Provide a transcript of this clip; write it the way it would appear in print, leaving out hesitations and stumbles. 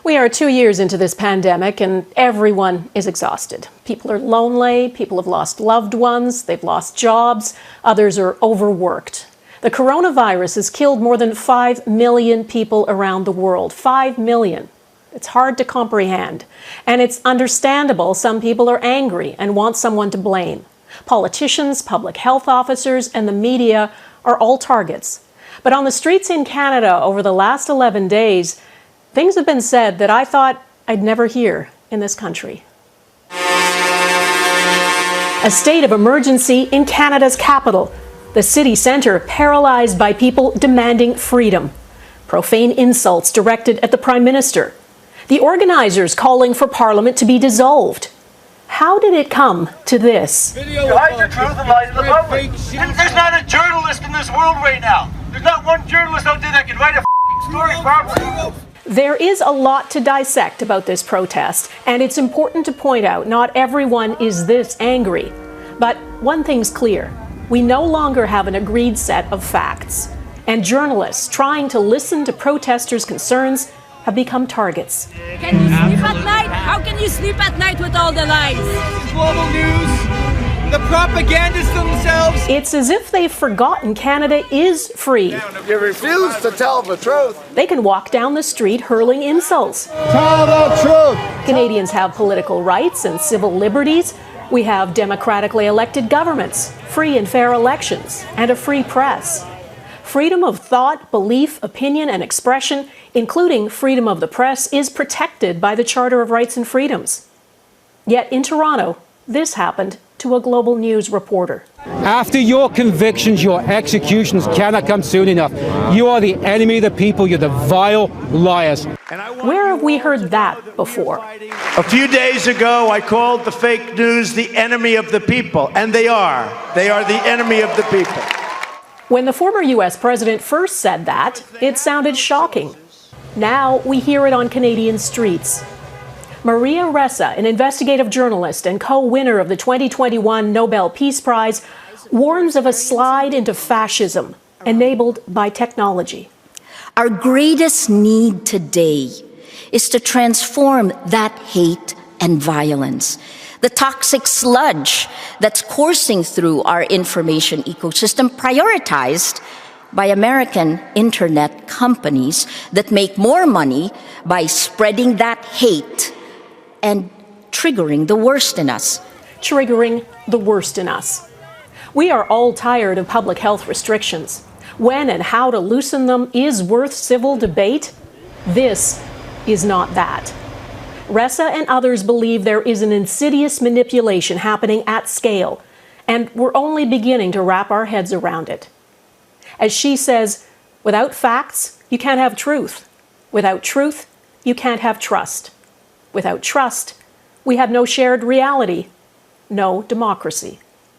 We are 2 years into this pandemic and everyone is exhausted. People are lonely, people have lost loved ones, they've lost jobs, others are overworked. The coronavirus has killed more than 5 million people around the world. 5 million. It's hard to comprehend. And it's understandable some people are angry and want someone to blame. Politicians, public health officers, and the media are all targets. But on the streets in Canada over the last 11 days, things have been said that I thought I'd never hear in this country. A state of emergency in Canada's capital. The city centre paralyzed by people demanding freedom. Profane insults directed at the Prime Minister. The organisers calling for Parliament to be dissolved. How did it come to this? You hide the truth and lie to the public. There's not a journalist in this world right now. There's not one journalist out there that can write a story properly. There is a lot to dissect about this protest, and it's important to point out not everyone is this angry. But one thing's clear. We no longer have an agreed set of facts, and journalists trying to listen to protesters' concerns have become targets. Can you sleep at night? How can you sleep at night with all the lies? Global news, the propagandists themselves. It's as if they've forgotten Canada is free. You refuse to tell the truth. They can walk down the street hurling insults. Tell the truth. Canadians have political rights and civil liberties. We have democratically elected governments, free and fair elections, and a free press. Freedom of thought, belief, opinion, and expression, including freedom of the press, is protected by the Charter of Rights and Freedoms. Yet in Toronto, this happened to a Global News reporter. After your convictions, your executions cannot come soon enough. You are the enemy of the people. You're the vile liars. Where have we heard that before? A few days ago, I called the fake news the enemy of the people, and they are. They are the enemy of the people. When the former U.S. president first said that, it sounded shocking. Now we hear it on Canadian streets. Maria Ressa, an investigative journalist and co-winner of the 2021 Nobel Peace Prize, warns of a slide into fascism enabled by technology. Our greatest need today is to transform that hate and violence, the toxic sludge that's coursing through our information ecosystem, prioritized by American internet companies that make more money by spreading that hate and triggering the worst in us. Triggering the worst in us. We are all tired of public health restrictions. When and how to loosen them is worth civil debate. This is not that. Ressa and others believe there is an insidious manipulation happening at scale, and we're only beginning to wrap our heads around it. As she says, without facts, you can't have truth. Without truth, you can't have trust. Without trust, we have no shared reality, no democracy.